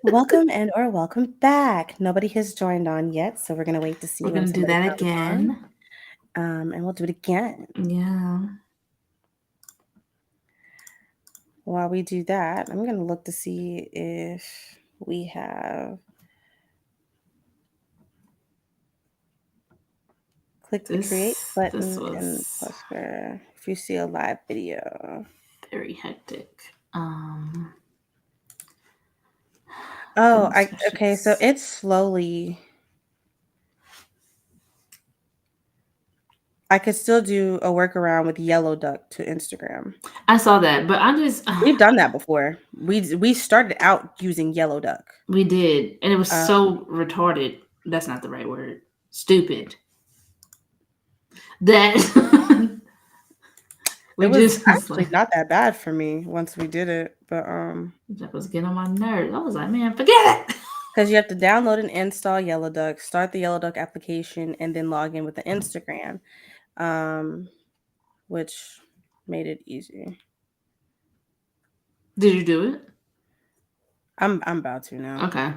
Welcome or welcome back. Nobody has joined on yet, so we're gonna wait to see We're when gonna do somebody that comes on. again. And we'll do it again. Yeah. While we do that, I'm gonna look to see if we have click the create This button and was plus for if you see a live video. very hectic. Oh, Goodness okay, so gracious. it's slowly. I could still do a workaround with yellow duck to Instagram. I saw that, but I just We've done that before. We started out using yellow duck. we did, and it was Um, so retarded. That's not the right word. Stupid. That It we was just was actually like not that bad for me once we did it, but that was getting on my nerves. I was like, man, forget it. because you have to download and install Yellow Duck, start the Yellow Duck application, and then log in with the Instagram, um, which made it easy. Did you do it? I'm about to now. Okay.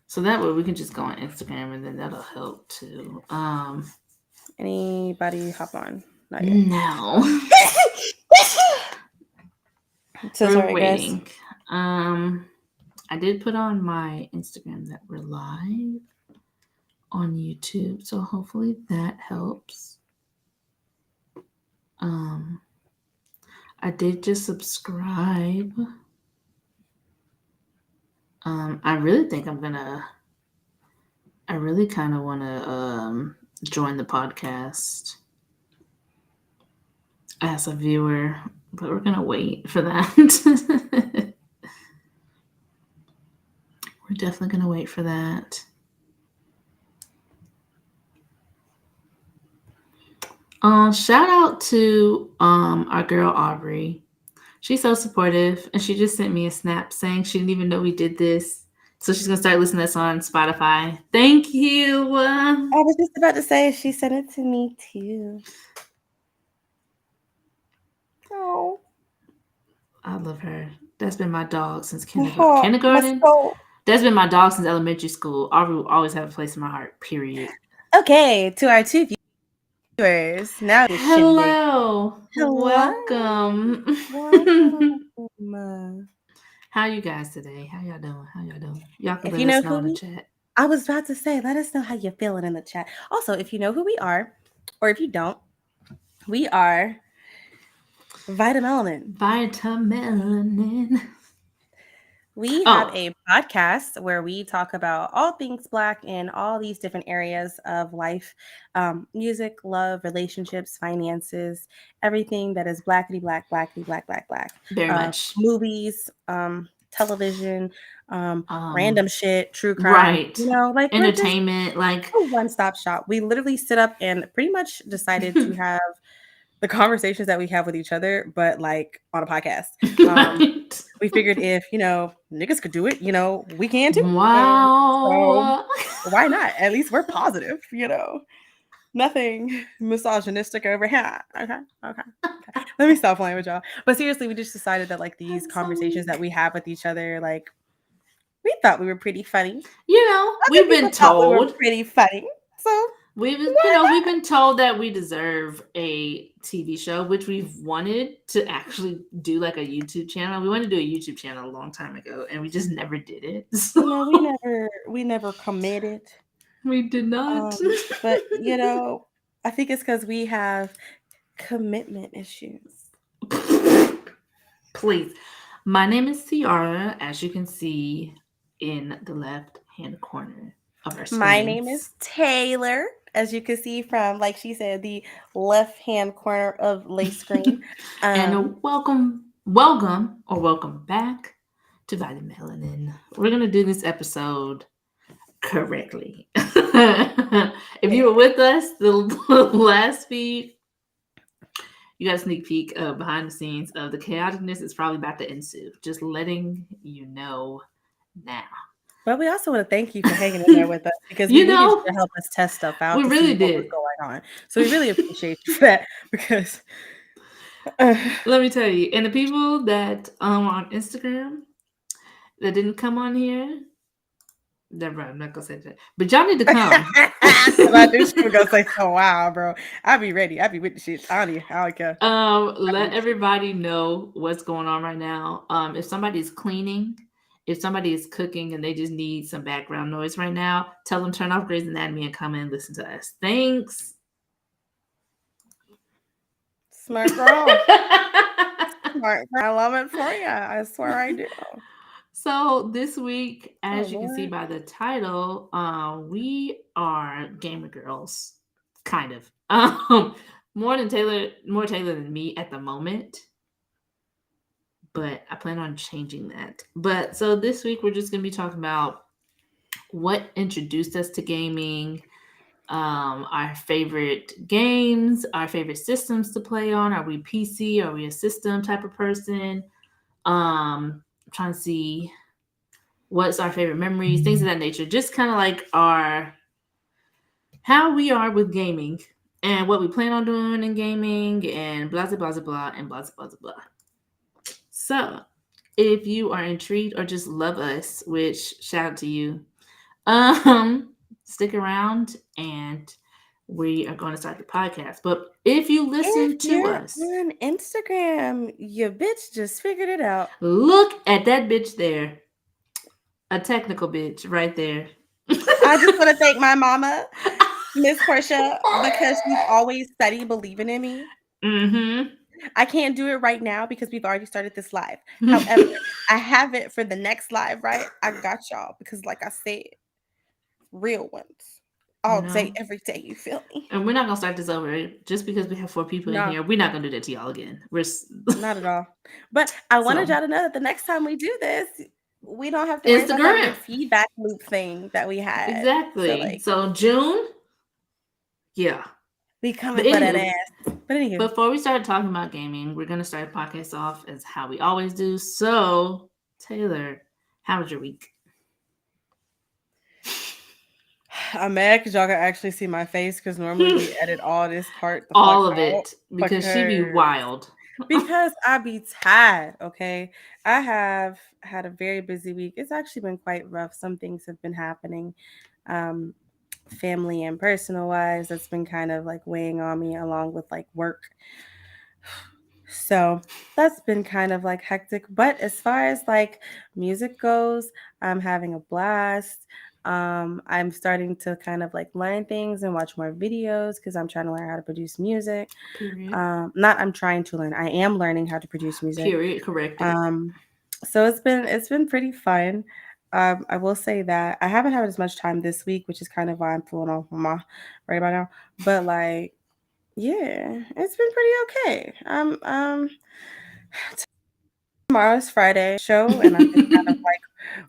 So that way we can just go on Instagram and then that'll help too. Anybody hop on? Not yet. No. So We're sorry, guys. waiting. I did put on my Instagram that we're live on YouTube, so hopefully that helps. I did just subscribe. I really think I really kind of want to join the podcast as a viewer, but we're gonna wait for that. We're definitely gonna wait for that. Shout out to our girl Aubrey. She's so supportive, and she just sent me a snap saying she didn't even know we did this. So she's gonna start listening to us on Spotify. Thank you. I was just about to say she sent it to me too. Oh, I love her. That's been my dog since my kindergarten. heart, my Kindergarten? soul. That's been my dog since elementary school. Aubrey will always have a place in my heart. Period. Okay, to our two viewers. Now you're shindig. Hello. Hello. Welcome. Welcome. How you guys today? How y'all doing? How y'all doing? Y'all can If let you know us know who in the we, chat. I was about to say, let us know how you're feeling in the chat. Also, if you know who we are, or if you don't, we are Vitamelanin. Vitamelanin. We have Oh, a podcast where we talk about all things Black in all these different areas of life, music, love, relationships, finances, everything that is blackity black, blackity black, black, black. very much. Movies, television, Um, random shit, true crime. right. Like we're just Entertainment, like a one-stop shop. We literally sit up and pretty much decided to have the conversations that we have with each other, but like on a podcast. Um, right. we figured if niggas could do it, we can too. So Wow. why not? At least we're positive. Nothing misogynistic over here. Okay, okay. Let me stop playing with y'all. But seriously, we just decided that like these I'm so conversations that weak. we have with each other, like we thought we were pretty funny. Other We've people been thought we were told. pretty funny. So why We've been told that we deserve a TV show, which we've wanted to actually do like a YouTube channel. We wanted to do a YouTube channel a long time ago, and we just never did it. So we never committed. we did not. But I think it's because we have commitment issues. Please. My name is Ciara, as you can see in the left hand corner of our My name is screens. Taylor, as you can see from, like she said, the left hand corner of Lace Screen. And welcome back to Vitamin Melanin. We're gonna do this episode correctly. If you were with us the last feed, you got a sneak peek of behind the scenes of the chaoticness is probably about to ensue. Just letting you know now. But we also want to thank you for hanging in there with us because we You needed know, you to help us test stuff out we to really see what was did. going on. So we really appreciate you for that because uh, Let me tell you, and the people that on Instagram, that didn't come on here. Never mind, I'm not gonna say that. But y'all need to come. Because I knew she was gonna say, "So wow, bro, I be ready. I be with the shit. I don't care. I be Let with the shit." everybody know what's going on right now. If somebody's cleaning, if somebody is cooking and they just need some background noise right now, tell them turn off Grey's Anatomy and come in and listen to us. Thanks. Smart girl, smart girl. I love it for you. I swear I do. So this week, Oh as you can see Lord, by the title, we are gamer girls, kind of. More Taylor than me at the moment, but I plan on changing that. But so this week, we're just gonna be talking about what introduced us to gaming, our favorite games, our favorite systems to play on. Are we PC? Are we a system type of person? Trying to see what's our favorite memories, things of that nature. Just kind of like our how we are with gaming and what we plan on doing in gaming and blah blah blah blah and blah blah blah blah. So, if you are intrigued or just love us, which shout out to you, stick around and we are going to start the podcast. But if you if listen to you're us, on Instagram, your bitch just figured it out. look at that bitch there, a technical bitch right there. I just want to thank my mama, Miss Portia, because she's always steady believing in me. Mm-hmm. I can't do it right now because we've already started this live. However, I have it for the next live, right? I got y'all because, like I said, real ones You all day, know, every day. You feel me? and we're not gonna start this over just because we have 4 people in No, here. We're not gonna do that to y'all again. not at all. But I wanted So y'all to know that the next time we do this, we don't have to worry about that Instagram weird feedback loop thing that we had. So, exactly. like, So June, yeah. we But coming for that anywho, ass. But anywho, before we start talking about gaming, we're gonna start the podcast off as how we always do. So Taylor, how was your week? I'm mad because y'all can actually see my face because normally we edit all this part the fuck All of out it because she be because wild. I be tired. Okay, I have had a very busy week. It's actually been quite rough. Some things have been happening, um, family and personal wise. That's been kind of like weighing on me along with like work. So that's been kind of like hectic. But as far as like music goes, I'm having a blast. I'm starting to kind of like learn things and watch more videos because I'm trying to learn how to produce music. Period. Not I'm trying to learn. I am learning how to produce music. Period. Corrected. Um, so it's been pretty fun. I will say that I haven't had as much time this week, which is kind of why I'm feeling off my right about now. But like, yeah, it's been pretty okay. Tomorrow's Friday show, and I'm just kind of like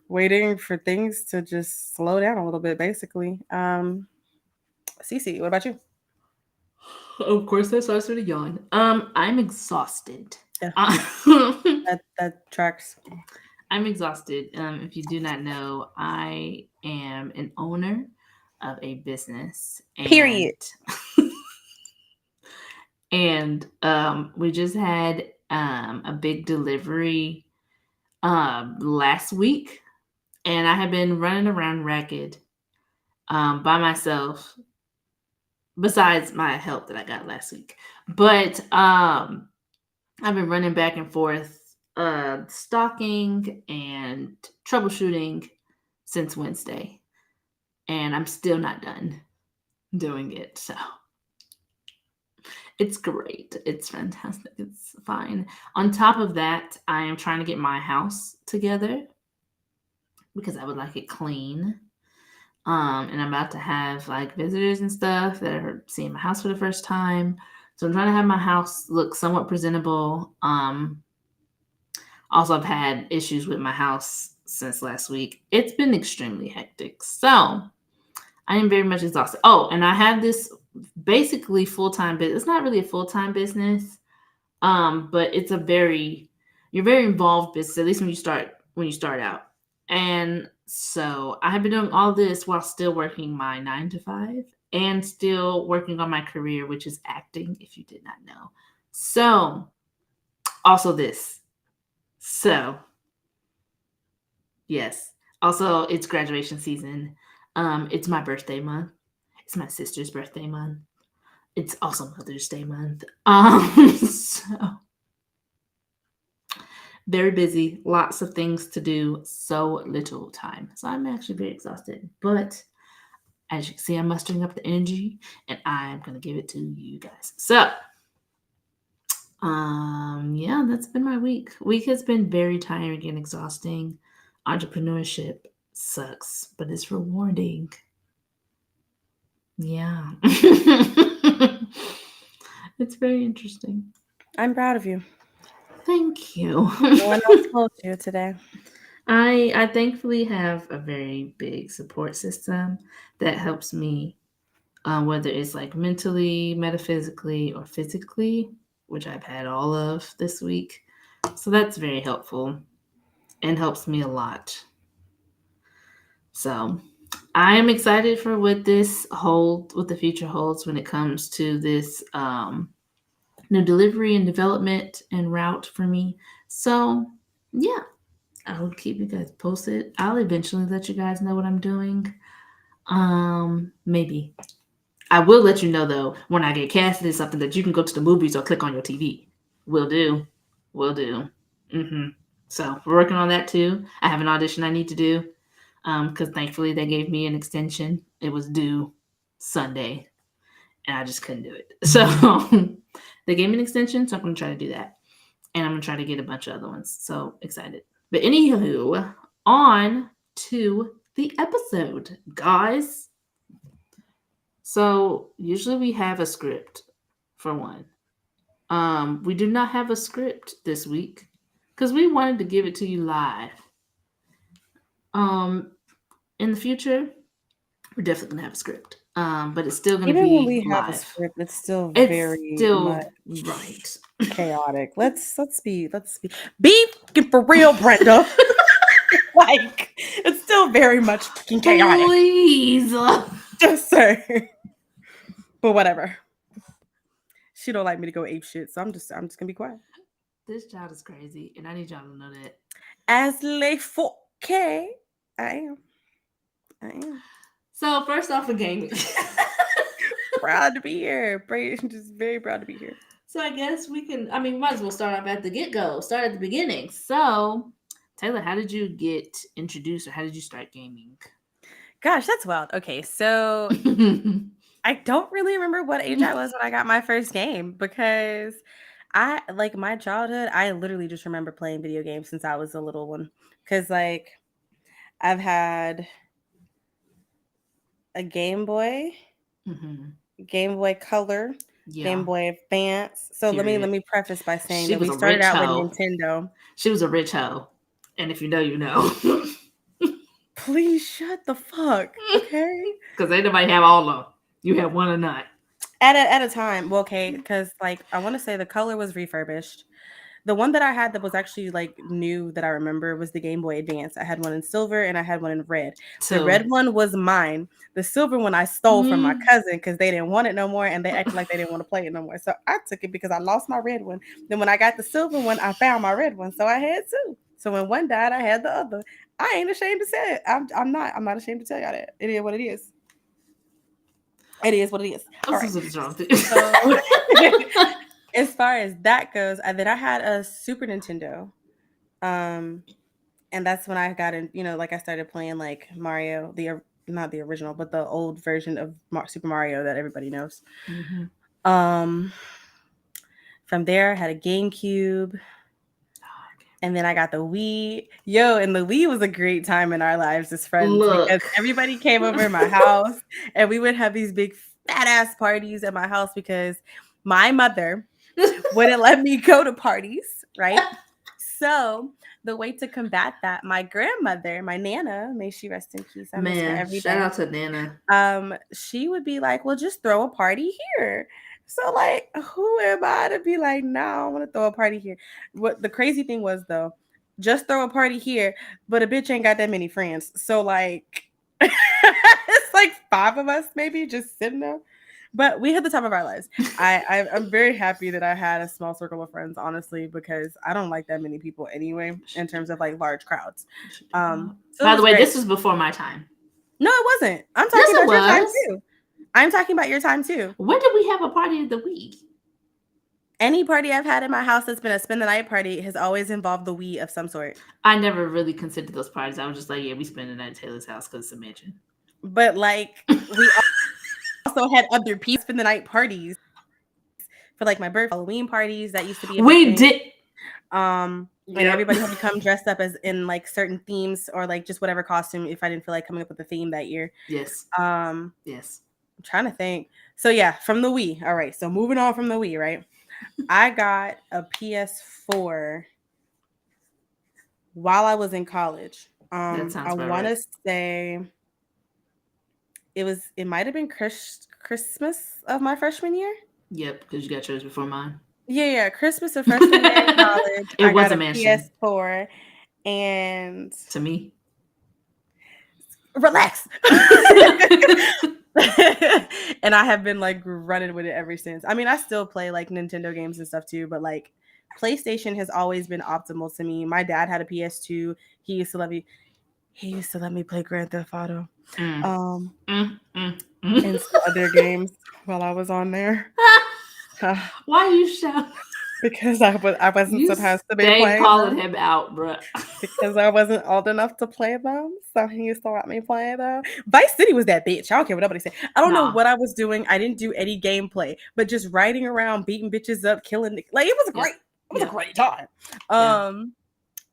waiting for things to just slow down a little bit, basically. Cece, what about you? Of course, that starts with a yawn. I'm exhausted. Yeah, Uh, that tracks. I'm exhausted. If you do not know, I am an owner of a business, and Period. we just had a big delivery last week, and I have been running around ragged by myself. Besides my help that I got last week, but I've been running back and forth, stalking and troubleshooting since Wednesday, and I'm still not done doing it. So it's great. It's fantastic. It's fine. On top of that, I am trying to get my house together because I would like it clean. And I'm about to have like visitors and stuff that are seeing my house for the first time. So I'm trying to have my house look somewhat presentable. Also, I've had issues with my house since last week. It's been extremely hectic. So I am very much exhausted. Oh, and I have this basically full-time business. It's not really a full-time business, but it's a very you're very involved business, at least when you start out. And so I have been doing all this while still working my 9 to 5 and still working on my career, which is acting, if you did not know. So also this. So Yes. Also, it's graduation season. It's my birthday month. It's my sister's birthday month. It's also Mother's Day month. So very busy, lots of things to do, so little time. So I'm actually very exhausted. But as you can see, I'm mustering up the energy and I'm gonna give it to you guys. So yeah, that's been my week. Week has been very tiring and exhausting. Entrepreneurship sucks, but it's rewarding. Yeah. It's very interesting. I'm proud of you. Thank you. No one else told you today. I thankfully have a very big support system that helps me, whether it's like mentally, metaphysically, or physically, which I've had all of this week. So that's very helpful and helps me a lot. So I am excited for what the future holds when it comes to this new delivery and development and route for me. So yeah, I'll keep you guys posted. I'll eventually let you guys know what I'm doing. Maybe. I will let you know though when I get casted in something that you can go to the movies or click on your TV. Will do. Will do. Mm-hmm. So we're working on that too. I have an audition I need to do. Because thankfully they gave me an extension. It was due Sunday, and I just couldn't do it. So they gave me an extension, so I'm gonna try to do that, and I'm gonna try to get a bunch of other ones. So excited. But anywho, on to the episode, guys. So usually we have a script for one. We do not have a script this week because we wanted to give it to you live. Um, in the future, we're definitely gonna have a script. But it's still gonna Even when be we have a live. script, it's still It's very still much right. chaotic. Let's be for real, Brenda. Like it's still very much fucking chaotic. Please. Just saying. But whatever. She don't like me to go ape shit, so I'm just gonna be quiet. This child is crazy, and I need y'all to know that. As les forquet, I am. I am So first off, a gaming. proud to be here. Just very proud to be here. So I guess we can. I mean, we might as well start off at the get go. Start at the beginning. So, Taylor, how did you get introduced, or how did you start gaming? Gosh, that's wild. Okay, so I don't really remember what age I was when I got my first game because I like my childhood. I literally just remember playing video games since I was a little one. Because like I've had a Game Boy, Mhm. Game Boy Color, Game Yeah. Boy Advance. So let Period. me preface by saying She that was we a started rich out with hoe. Nintendo. She was a rich hoe, and if you know, you know. Please shut the fuck, okay? Because ain't nobody have all of them. You have one or not. At a time, well, okay, because like I want to say the color was refurbished. The one that I had that was actually like new that I remember was the Game Boy Advance. I had one in silver and I had one in red. The Two. red one was mine. The silver one I stole from my Mm. cousin because they didn't want it no more and they acted like they didn't want to play it no more. So I took it because I lost my red one. Then when I got the silver one, I found my red one. So I had two. So when one died, I had the other. I ain't ashamed to say it. I'm not ashamed to tell y'all that. It is what it is. It is what it is. I'm All so right. super strong. So as far as that goes, then I had a Super Nintendo. Um, and that's when I got in, like I started playing like Mario, not the original, but the old version of Super Mario that everybody knows. Mhm. Um, from there, I had a GameCube, and then I got the Wii. Yo, and the Wii was a great time in our lives as friends because Look. everybody came over to my house, and we would have these big fat ass parties at my house because my mother wouldn't let me go to parties, right? So the way to combat that, my grandmother, my Nana, may she rest in peace, I miss her Man, every shout day. out to Nana. She would be like, "Well, just throw a party here." So like, who am I to be like, "No, I want to throw a party here." What the crazy thing was though, just throw a party here, but a bitch ain't got that many friends. So like, it's like five of us maybe just sitting there. But we had the time of our lives. I'm very happy that I had a small circle of friends, honestly, because I don't like that many people anyway, in terms of like large crowds. So it By the was way, great. this was before my time. No, it wasn't. I'm Yes, talking it about your time was. too. I'm talking about your time too. When did we have a party of the week? Any party I've had in my house that's been a spend the night party has always involved the we of some sort. I never really considered those parties. I was just like, yeah, we spend the night at Taylor's house because it's a mansion. But like we also had other people spend the night parties for like my birthday, Halloween parties. That used to be a big We thing. did. And Yep. everybody had to come dressed up as in like certain themes or like just whatever costume if I didn't feel like coming up with a theme that year. Yes. Um, Yes. I'm trying to think. So yeah, from the Wii. All right. So moving on from the Wii, right? I got a PS4 while I was in college. That I sounds about want right. to say it might have been Christmas of my freshman year. Yep, because you got yours before mine. Yeah, Christmas of freshman year in college. It I was got a a mansion PS4 and to me. relax. And I have been like running with it ever since. I mean, I still play like Nintendo games and stuff too, but like PlayStation has always been optimal to me. My dad had a PS2. He used to let me he used to let me play Grand Theft Auto. Mm, Um mm, mm, mm. and some other games while I was on there. Why you shout? Because I wasn't You supposed to be stay playing calling them. him out, bruh. Because I wasn't old enough to play them. So he used to let me play them. Vice City was that bitch. I don't care what nobody say. I don't know Nah. what I was doing. I didn't do any gameplay, but just riding around, beating bitches up, killing like it was Yep. great. It was a Yep. great time. Yeah. Um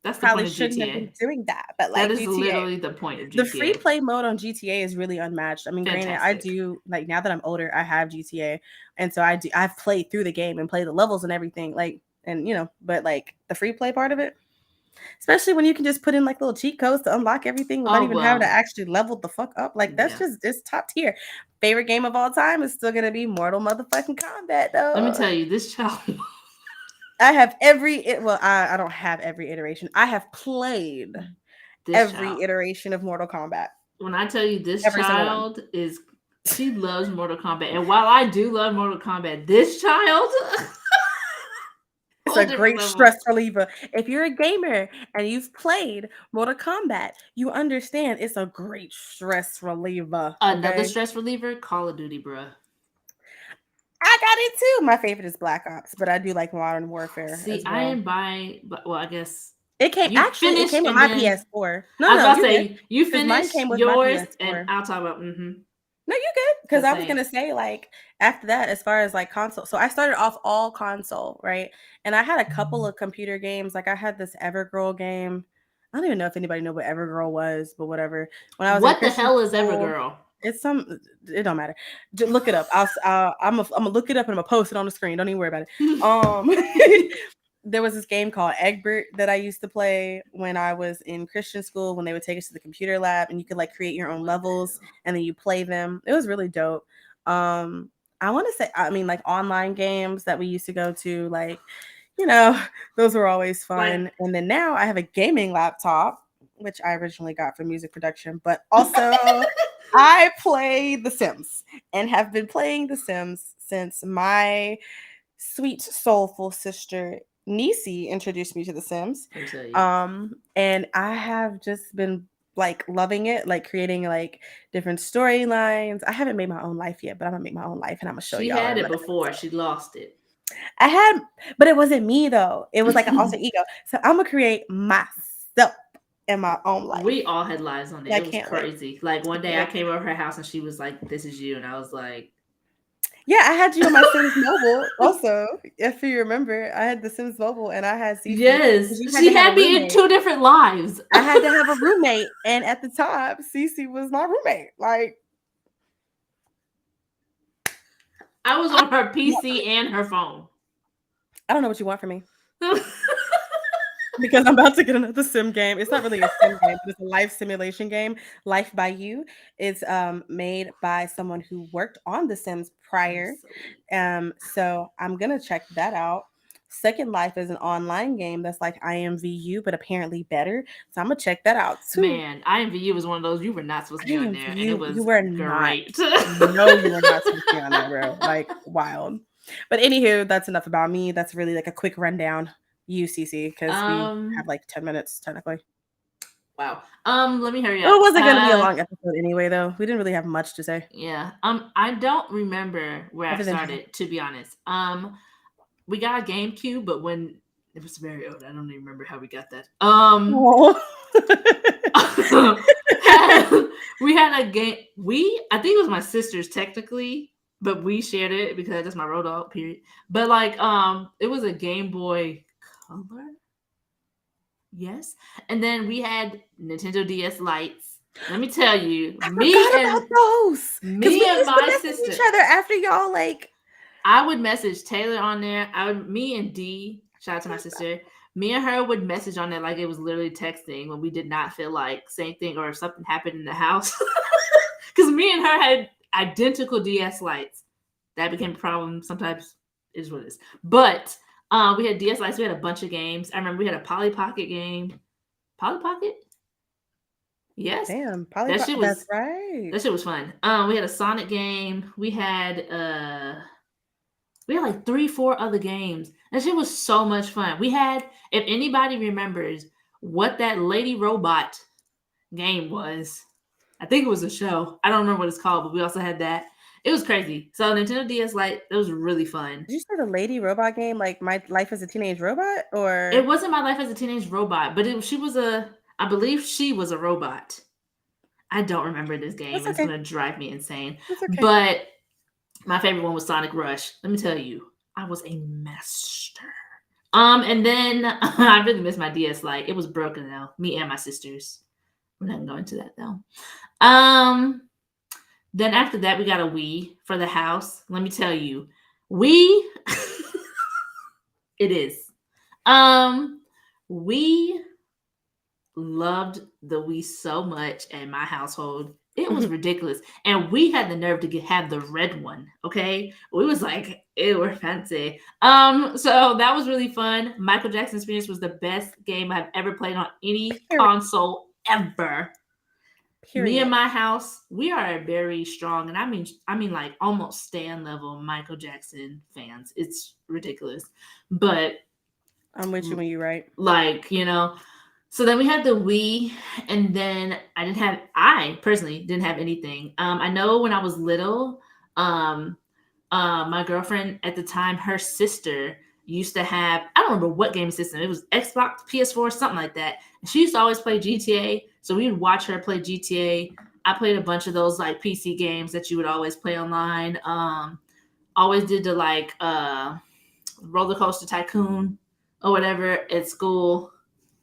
That's the Probably point of shouldn't have GTA. been doing that, but That like is GTA. literally the point of The free GTA. play mode on GTA is really unmatched. I mean, granted, I Fantastic. do like now that I'm older, I have GTA, and so I've played through the game and played the levels and everything. Like, and but like the free play part of it, especially when you can just put in like little cheat codes to unlock everything without Oh even having to well. actually level the fuck up. Like that's Yeah. just it's top tier. Favorite game of all time is still gonna be Mortal motherfucking Kombat Let me though. tell you, this child. I have I don't have every iteration. I have played This every child. iteration of Mortal Kombat. When I tell you this Every single one. child is, she loves Mortal Kombat, and while I do love Mortal Kombat, this child, It's whole a different great level. stress reliever. If you're a gamer and you've played Mortal Kombat, you understand it's a great stress reliever. Another Okay. stress reliever, Call of Duty, bruh. I got it too. My favorite is Black Ops, but I do like Modern Warfare See, as I well. am by, well, I guess It finish came with and my then PS4. No, I was no, about to you're good. say you Because mine finish came with my yours, and PS4. I'll talk about No, you're good. Because the I was same. gonna say, like, after that, as far as like console. So I started off all console, right? And I had a couple of computer games. Like I had this Evergirl game. I don't even know if anybody know what Evergirl was, but whatever. When I was in What the Christian hell is school, Evergirl? it's some. It don't matter. Look it up. I'm gonna look it up and I'm gonna post it on the screen. Don't even worry about it. There was this game called Egbert that I used to play when I was in Christian school when they would take us to the computer lab and you could like create your own What the levels hell? and then you play them. It was really dope. Um I want to say I mean like online games that we used to go to like you know, those were always Like, fun. And then now I have a gaming laptop which I originally got for music production, but also I play The Sims and have been playing The Sims since my sweet soulful sister Nisi introduced me to The Sims. let me tell you, And I have just been like loving it, like creating like different storylines. I haven't made my own life yet, but I'm gonna make my own life and I'm gonna show she y'all had in it another before. episode. She lost it. I had, but it wasn't me though. It was like an alter ego. So I'm gonna create myself in my own life. We all had lives on it. I It was can't wait. crazy. Like I one can't day I wait. came over her house and she was like, "This is you," and I was like, Yeah, I had you on my Sims mobile also. If you remember, I had the Sims mobile and I had Cece "Yes." because you had to She have a had me in roommate. two different lives. I had to have a roommate, and at the time, Cece was my roommate. Like, I was I on her don't want from PC me. and her phone. I don't know what you want from me because I'm about to get another sim game. It's not really a sim game, but it's a life simulation game. Life by You. It's made by someone who worked on The Sims I'm prior. so weak. So I'm gonna check that out. Second Life is an online game that's like IMVU, but apparently better. So I'm gonna check that out too. Man, IMVU was one of those you were not supposed to be on there, and it IMVU, you was were not. great. No, you were not supposed to be on there, bro. Like wild. But anywho, that's enough about me. That's really like a quick rundown. UCC because we have um, like 10 minutes technically. wow. Let me hurry It up. wasn't gonna be a long episode anyway, though. We didn't really have much to say Yeah. I don't remember where I other than hi. started, to be honest. We got a GameCube, but when it was very old, I don't even remember how we got that. Oh. We had a game. I think it was my sister's technically, but we shared it because that's my road dog. Period. But like, it was a Game Boy Color. Yes, and then we had Nintendo DS Lights. Let me tell you, I forgot about those because we me and used to my message sister. each other after y'all like. I would message Taylor on there. Me and D, shout out to my sister. Me and her would message on there like it was literally texting when we did not feel like saying thing or if something happened in the house. Because me and her had identical DS lights. That became a problem. Sometimes is what it is. But we had DS lights. We had a bunch of games. I remember we had a Polly Pocket game. Polly Pocket? Yes. Damn, That shit that's was right. that shit was fun. We had a Sonic game. We had like 3, 4 other games. That shit was so much fun. We had, if anybody remembers what that Lady Robot game was, I think it was a show. I don't remember what it's called, but we also had that. It was crazy. So Nintendo DS Lite, it was really fun. Did you say the Lady Robot game, like My Life as a Teenage Robot, It or wasn't My Life as a Teenage Robot, but I believe she was a robot. I don't remember this game, that's and it's okay. gonna drive me insane. That's okay. But my favorite one was Sonic Rush. Let me tell you, I was a master. And then I really miss my DS Lite. It was broken though. Me and my sisters. We're not gonna go into that though. Um, then after that, we got a Wii for the house. Let me tell you, we it is. Um, we loved the Wii so much in my household. It was ridiculous. And we had the nerve to have the red one. Okay. We was like, it were fancy. So that was really fun. Michael Jackson Experience was the best game I've ever played on any Period. console ever. Me and Period. my house, we are very strong, and I mean like almost stand level Michael Jackson fans. It's ridiculous. But I'm with you when you're right. like, so then we had the Wii, and then I personally didn't have anything. I know when I was little, um, my girlfriend at the time, her sister used to have, I don't remember what game system, it was Xbox, PS4, something like that. And she used to always play GTA, so we would watch her play GTA. I played a bunch of those like PC games that you would always play online. Always did the like roller coaster tycoon or whatever at school.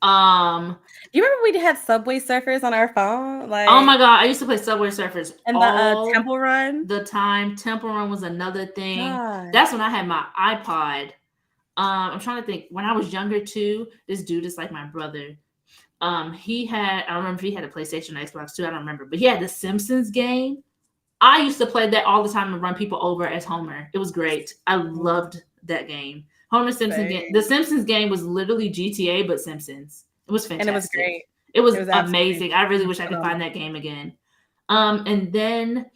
You remember we had Subway Surfers on our phone, Oh my like, god, I used to play Subway Surfers and the all Temple Run. the time. Temple Run was another thing. God, That's when I had my iPod. I'm trying to think. When I was younger too, this dude is like my brother. He had, I don't remember if he had a PlayStation or Xbox too. I don't remember, but he had the Simpsons game. I used to play that all the time and run people over as Homer. It was great. I loved that game. Homer Simpson game. The same. Simpsons game was literally GTA but Simpsons. It was And it was fantastic. great. It It was was absolutely amazing. I really wish I could find phenomenal. that game again. And then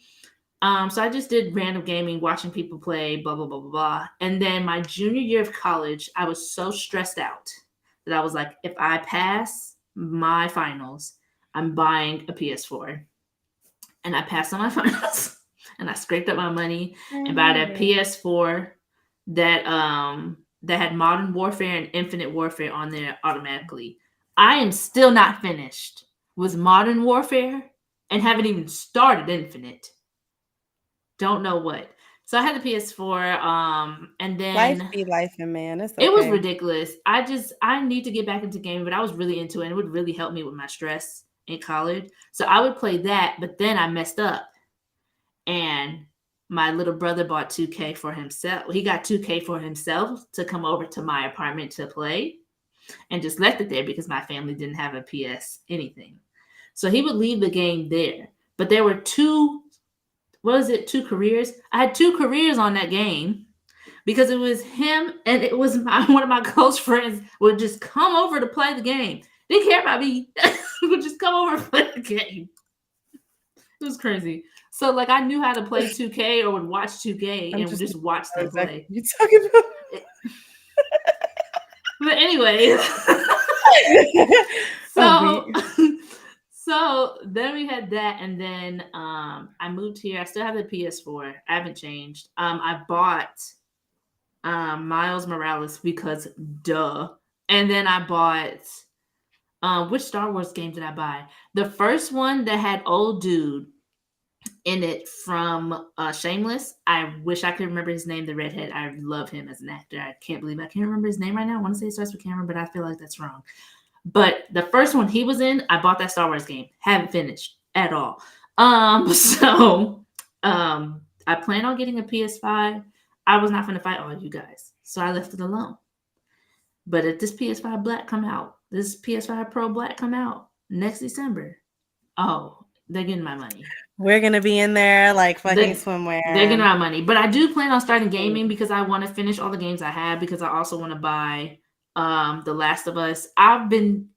so I just did random gaming, watching people play, blah blah blah blah blah. And then my junior year of college, I was so stressed out that I was like, if I pass my finals, I'm buying a PS4. And I passed on my finals, and I scraped up my money and bought a Hey. PS4 that had Modern Warfare and Infinite Warfare on there automatically. I am still not finished with Modern Warfare and haven't even started Infinite. Don't know what. So I had the PS4, and Life then be life, and man, it's it was okay. ridiculous. I need to get back into gaming, but I was really into it. And it would really help me with my stress in college. So I would play that, but then I messed up, and my little brother bought 2K for himself. He got 2K for himself to come over to my apartment to play, and just left it there because my family didn't have a PS anything. So he would leave the game there. But there were two careers? I had two careers on that game. because it was him and it was one of my close friends would just come over to play the game. Didn't care about me. Would just come over and play the game. It was crazy. So like I knew how to play 2K or would watch 2K I'm and would just just watch them exactly play. what you're talking about. But anyway, I'm so weak. so then we had that, and then I moved here. I still have the PS4. I haven't changed. I bought Miles Morales because duh. And then I bought which Star Wars game did I buy? The first one that had old dude in it from Shameless. I wish I could remember his name, the redhead. I love him as an actor. I can't believe I can't remember his name right now. I want to say it starts with Cameron, but I feel like that's wrong. But the first one he was in, I bought that Star Wars game. Haven't finished at all. So I plan on getting a PS5. I was not going to fight all you guys, so I left it alone. But if this PS5 Black come out, this PS5 Pro Black come out next December, oh, they're getting my money. We're gonna be in there like fucking They're getting swimwear. my money. But I do plan on starting gaming because I want to finish all the games I have because I also want to buy The Last of Us. I've been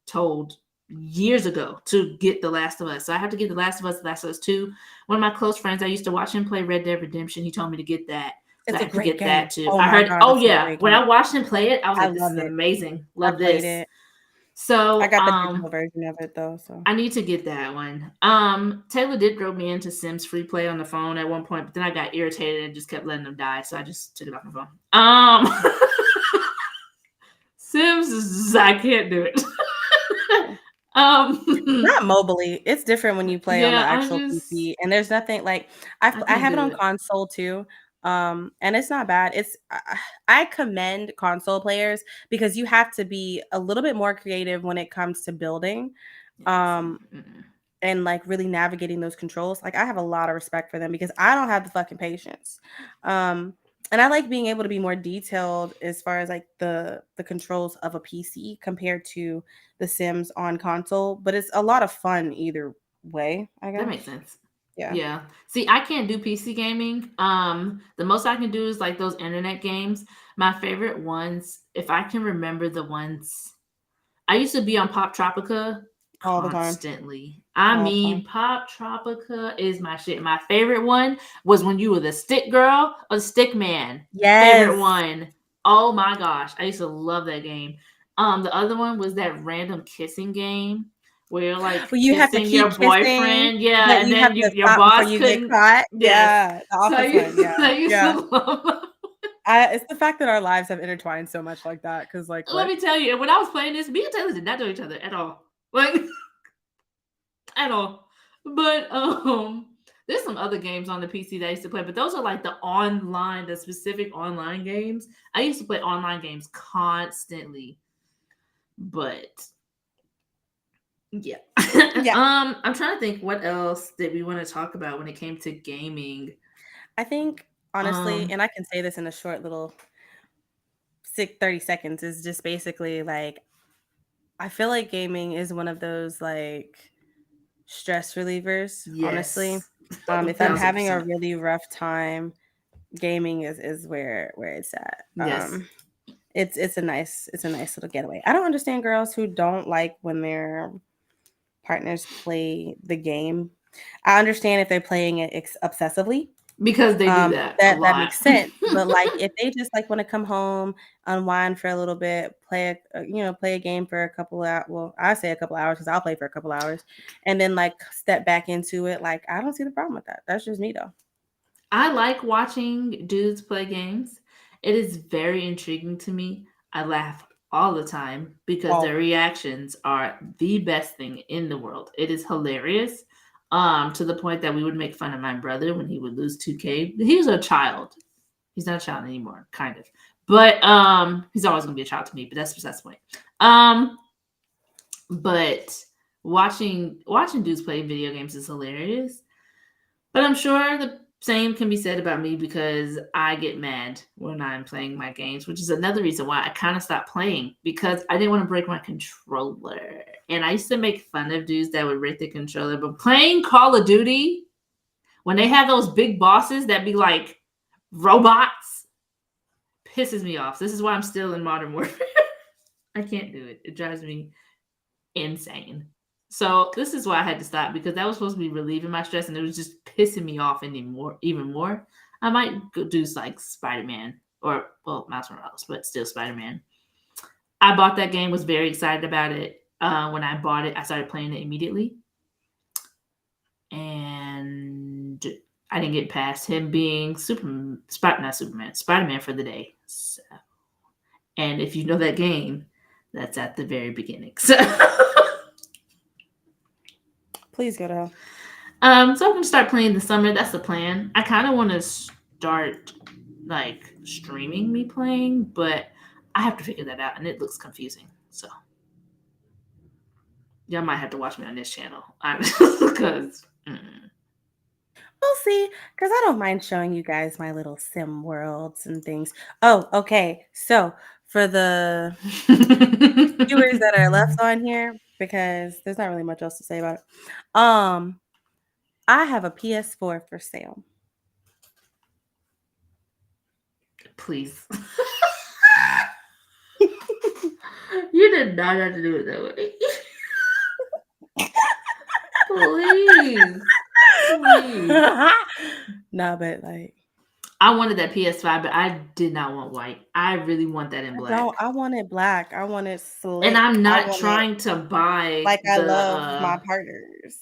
told years ago to get The Last of Us. So I have to get The Last of Us, The Last of Us 2. One of my close friends, I used to watch him play Red Dead Redemption. He told me to get that. So I It's a have to great get that game. too. Oh I my heard, god, oh it's a yeah. great When game. I watched him play it, I was I like, this love is it. amazing. I Love played this. it. I So got the digital version of it though, so I need to get that one. Taylor did throw me into Sims free play on the phone at one point, but then I got irritated and just kept letting them die, so I just took it off my phone. Sims is I can't do it. not mobily. It's different when you play on the Yeah, actual PC, and there's nothing like I I can't have it do on it. console too, and it's not bad. I commend console players because you have to be a little bit more creative when it comes to building, Yeah, um, and like really navigating those controls. Like I have a lot of respect for them because I don't have the fucking patience. Um, and I like being able to be more detailed as far as like the controls of a PC compared to the Sims on console, but it's a lot of fun either way, I that guess. makes sense. Yeah. Yeah. See, I can't do PC gaming. The most I can do is like those internet games. My favorite ones, if I can remember the ones I used to be on Pop Tropica All the time. constantly. I All the mean, time. Pop Tropica is my shit. My favorite one was when you were the stick girl or the stick man. Favorite Yes. one. Oh my gosh, I used to love that game. The other one was that random kissing game where you're like Well, you have to kissing your keep kissing, boyfriend, yeah, but and you have then to your stop before boss you get couldn't. caught. Yes, Yeah, the so office one. Yeah. I used Yeah. to love. It's the fact that our lives have intertwined so much like that. Cause like Let what? me tell you, when I was playing this, me and Taylor did not know each other at all. Like at all. But there's some other games on the PC that I used to play, but those are like the specific online games. I used to play online games constantly. But yeah. Yeah. I'm trying to think what else did we want to talk about when it came to gaming. I think honestly, Um and I can say this in a short little 30 seconds, is just basically like I feel like gaming is one of those like stress relievers, honestly. yes. If I'm having a 1000%. really rough time, gaming is where it's at. Yes. It's a nice little getaway. I don't understand girls who don't like when their partners play the game. I understand if they're playing it obsessively. Because they do that a That lot. makes sense. But like if they just like want to come home, unwind for a little bit, play a game for a couple of well, I say a couple hours because I'll play for a couple hours, and then like step back into it. Like I don't see the problem with that. That's just me though. I like watching dudes play games. It is very intriguing to me. I laugh all the time because their All reactions are the best thing in the world. It is hilarious. To the point that we would make fun of my brother when he would lose 2K. He was a child. He's not a child anymore, kind of. But he's always gonna be a child to me, but that's the point. Um, but watching dudes play video games is hilarious. But I'm sure the same can be said about me because I get mad when I'm playing my games, which is another reason why I kind of stopped playing because I didn't want to break my controller. And I used to make fun of dudes that would break the controller. But playing Call of Duty, when they have those big bosses that be like robots, pisses me off. This is why I'm still in Modern Warfare. I can't do it. It drives me insane. So this is why I had to stop, because that was supposed to be relieving my stress, and it was just pissing me off anymore, even more. I might go do like Spider Man, or well, Miles Morales, but still Spider Man. I bought that game, was very excited about it. When I bought it, I started playing it immediately, and I didn't get past him being not Superman, Spider Man for the day. So, and if you know that game, that's at the very beginning. So. Please go to hell. So I'm gonna start playing this summer. That's the plan. I kind of want to start like streaming me playing, but I have to figure that out, and it looks confusing. So y'all might have to watch me on this channel, because We'll see, because I don't mind showing you guys my little sim worlds and things. Oh, okay. So for the viewers that are left on here, because there's not really much else to say about it. I have a PS4 for sale. please, you did not have to do it that way. Please, please. Nah, but like, I wanted that PS5, but I did not want white. I really want that in black. I want it black. I want it And slick. I'm I not want it trying to buy like I love my partners.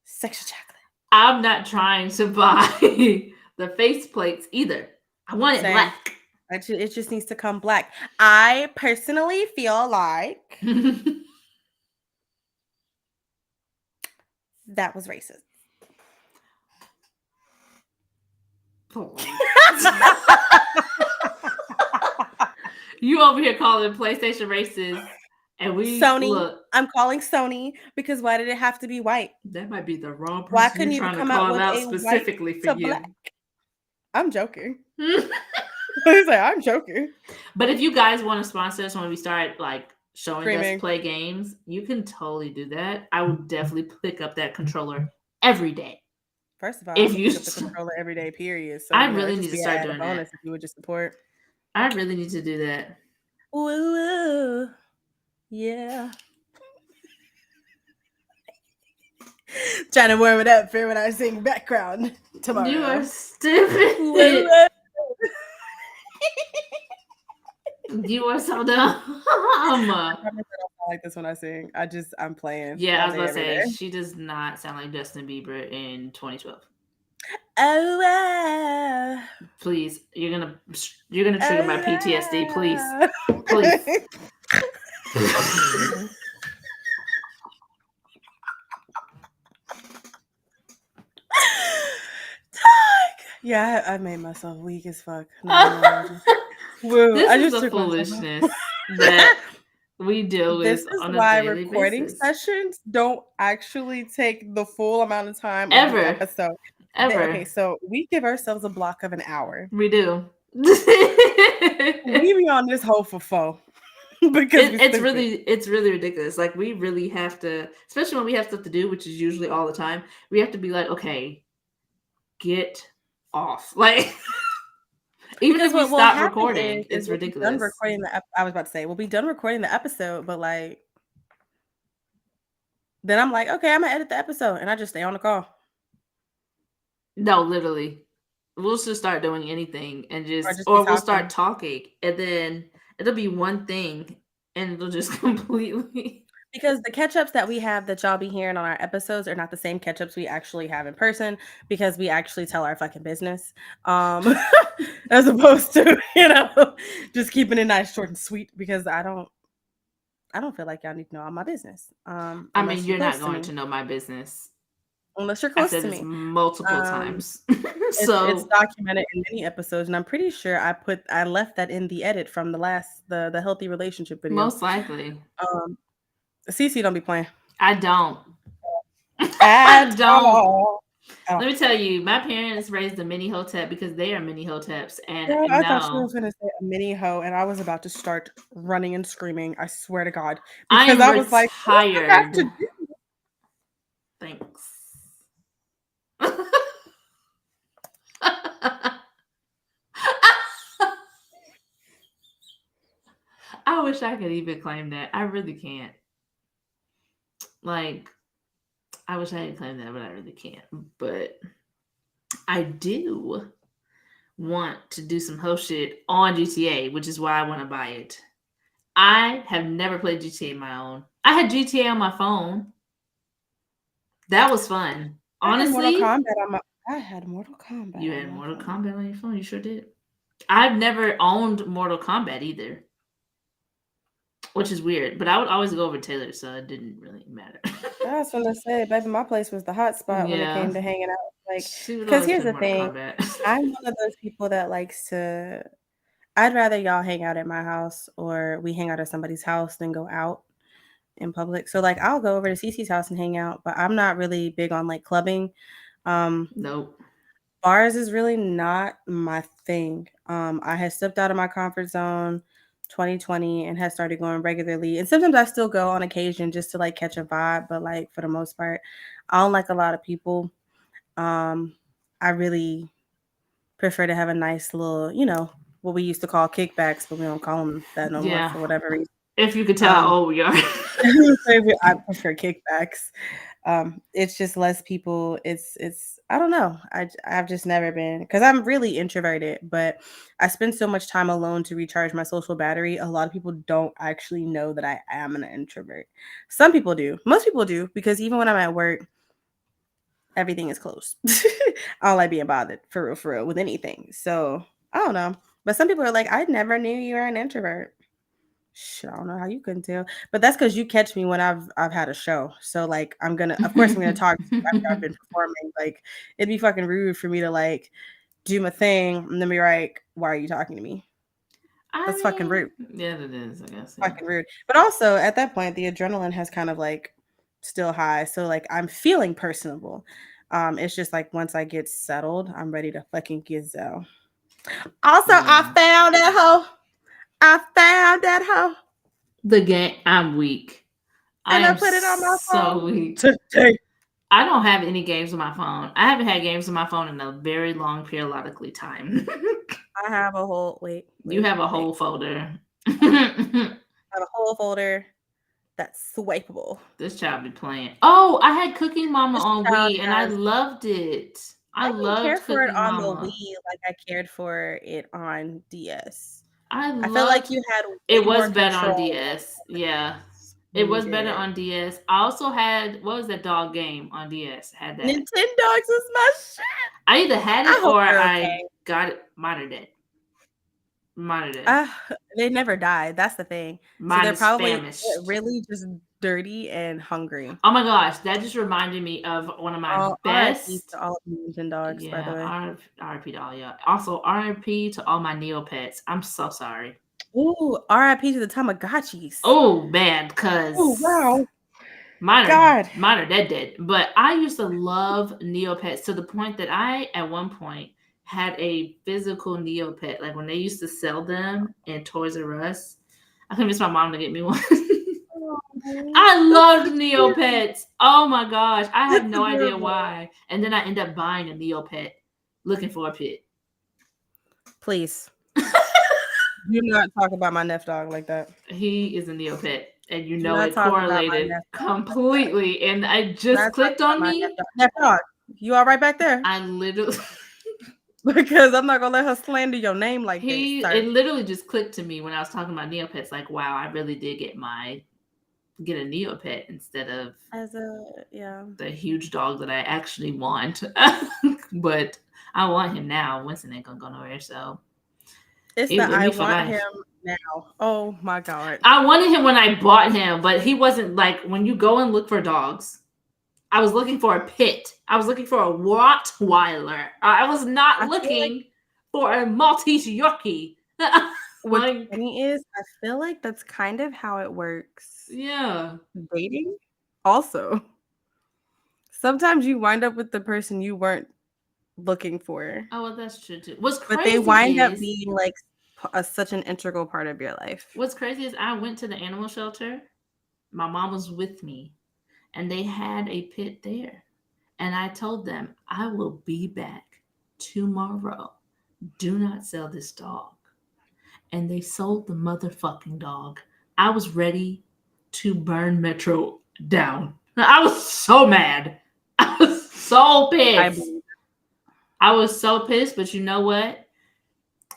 Sexy chocolate. I'm not trying to buy the face plates either. I want it Same. black. It just needs to come black. I personally feel like that was racist. You over here calling PlayStation racist, and we Sony. look. I'm calling Sony because why did it have to be white? That might be the wrong Why person couldn't you're you trying to come out call with out a white specifically for to you. black? I'm joking. He's like, I'm joking. But if you guys want to sponsor us when we start like showing Screaming. us play games, you can totally do that. I would definitely pick up that controller every day. First of all, If I'm gonna you, pick up the controller every day, period. So, I you know, really it'd need just to be an start added doing that. bonus if you would just support. I really need to do that. Ooh, yeah. Trying to warm it up for when I sing background You are tomorrow. stupid. Whoa. You are so dumb. I promise I don't sound like this when I sing. I'm playing Yeah, I all was day, about to every day. say she does not sound like Justin Bieber in 2012. Oh, wow. Please, you're gonna trigger my PTSD. Please, Oh, please. wow. Yeah, I made myself weak as fuck. Not gonna lie. Woo, This I is just the took myself out. foolishness that we deal This with is on a why daily recording basis. sessions don't actually take the full amount of time of the Ever, episode. Okay, ever, so we give ourselves a block of an hour. we do. We be on this hoe for four because we stupid. It's really ridiculous. Like we really have to, especially when we have stuff to do, which is usually all the time. We have to be like, okay, get off. Like even Because if we what will stop happen recording, is it's we'll be done ridiculous. recording I was about to say we'll be done recording the episode, but like then I'm like, okay, I'm gonna edit the episode, and I just stay on the call No, literally. We'll just start doing anything and or just, just be or we'll start talking. talking and then it'll be one thing and it'll just completely. Because the catch ups that we have that y'all be hearing on our episodes are not the same catch ups we actually have in person because we actually tell our fucking business. As opposed to, just keeping it nice, short, and sweet because I don't feel like y'all need to know all my business. I mean, Unless you're you're not close to going me. to know my business. Unless you're I close said to this me. multiple Um, times. it's So documented in many episodes, and I'm pretty sure I left that in the edit from the healthy relationship video. most likely. Um, Cece don't be playing I don't. I at don't. all. At Let all. me tell you, my parents raised a mini hotep because they are mini hoteps. And Girl, I thought she no, was gonna say a mini hoe, and I was about to start running and screaming. I swear to God, I because am I was like, "What do I have to retired. do?" Thanks. I wish I could even claim that. I really can't. Like, I wish I could claim that, but I really can't. But I do want to do some host shit on GTA, which is why I want to buy it. I have never played GTA on my own. I had GTA on my phone. That was fun. I had Mortal Honestly, Kombat on my I had Mortal Kombat you on had my Mortal phone. Kombat on your phone. You sure did. I've never owned Mortal Kombat either, which is weird. But I would always go over Taylor, so it didn't really matter. I was gonna say, baby, my place was the hot spot when it Yeah, came to hanging out. Like, she would because always here's play the Mortal thing, Kombat. I'm one of those people that likes to. I'd rather y'all hang out at my house or we hang out at somebody's house than go out in public. So like, I'll go over to Cece's house and hang out, but I'm not really big on like clubbing. Um, Nope. Bars is really not my thing. I had stepped out of my comfort zone 2020 and had started going regularly. And sometimes I still go on occasion just to like catch a vibe, but like for the most part, I don't like a lot of people. Um, I really prefer to have a nice little, what we used to call kickbacks, but we don't call them that no more Yeah, for whatever reason. if you could tell how Um, old we are. I prefer kickbacks. It's just less people. It's I don't know. I've just never been because I'm really introverted, but I spend so much time alone to recharge my social battery. A lot of people don't actually know that I am an introvert. Some people do. Most people do because even when I'm at work, everything is closed. I don't like being bothered for real with anything. So I don't know. But some people are like, I never knew you were an introvert. Shit, I don't know how you couldn't tell, but that's because you catch me when I've had a show. So like, of course, I'm gonna talk to you after I've been performing. Like, it'd be fucking rude for me to like do my thing and then be like, "Why are you talking to me?" I That's fucking mean, rude. yeah, it is. I guess. Yeah. Fucking rude. But also at that point, the adrenaline has kind of like still high, so like I'm feeling personable. It's just like once I get settled, I'm ready to fucking gizzo. Also, I Yeah. found that hoe. I found that hoe, The game. I'm weak. I and I am put it on my phone so weak. today. I don't have any games on my phone. I haven't had games on my phone in a very long periodically time. I have a whole wait, You wait, have a wait. whole folder. I have a whole folder that's swipeable. This child be playing. Oh, I had Cooking Mama This on child Wii and I has loved it. I I didn't care loved for it Cooking on the Mama. Wii like I cared for it on DS. I I felt like loved you had it. way Was more better on control DS. Yeah. It than you was better did. on DS. I also had what was that dog game on DS? Had that. Nintendogs is my shit. I either had I it hope or they're I okay. got it monitored it. Monitored. Uh, they never died. That's the thing. So Mine they're is probably famished. really just dirty and hungry. Oh my gosh, that just reminded me of one of my R.I.P. best. to all of the Nintendogs, by the Yeah, way. RIP to all y'all. Also, RIP to all my Neopets. I'm so sorry. Ooh, R.I.P. to the Tamagotchis. Oh man, Oh cause wow, mine are God. mine are dead. But I used to love Neopets to the point that I at one point had a physical Neopet. Like when they used to sell them in Toys R Us. I convinced my mom to get me one. Oh, I that's so loved cute. Neopets. Oh my gosh. I have That's no idea adorable. why. And then I end up buying a Neopet looking for a pit. Please do not talk about my Nef dog like that. He is a Neopet. And you Do know not it talk about my correlated Nef dog like that. completely. And I Do just not talk clicked about on my Nef me. dog. Nef dog, you all right back there? I literally Because I'm not gonna let her slander your name like this, he it sir. literally just clicked to me when I was talking about Neopets. Like, wow, I really did get a Neopet instead of As a yeah, the huge dog that I actually want. But I want him now. Winston ain't gonna go nowhere, so it's he that with I me for want him life. now. Oh my god. I wanted him when I bought him, but he wasn't like when you go and look for dogs. I was looking for a pit. I was looking for a Rottweiler. I was not I feel like looking for a Maltese Yorkie. what's Like, funny is I feel like that's kind of how it works yeah. dating. Also, sometimes you wind up with the person you weren't looking for, Oh, well, that's true too. What's but they crazy wind up is, being like such an integral part of your life. I went to the animal shelter. My mom was with me, and they had a pit there. And I told them, I will be back tomorrow. Do not sell this dog. and they sold the motherfucking dog. I was ready to burn Metro down. I was so mad. I was so I pissed. believe. I was so pissed, but you know what?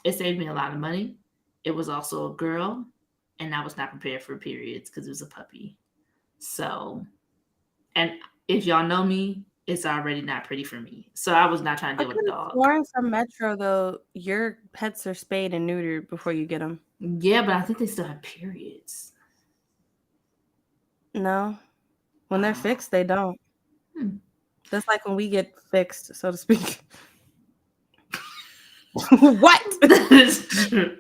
It saved me a lot of money. It was also a girl, and I was not prepared for periods because it was a puppy. So, and if y'all know me, it's already not pretty for me. So I was not trying to I deal with could a have dog. sworn from Metro though, your pets are spayed and neutered before you get them. Yeah, but I think they still have periods. No, when they're Oh. fixed, they don't. Hmm. That's like when we get fixed, so to speak. What? That is true.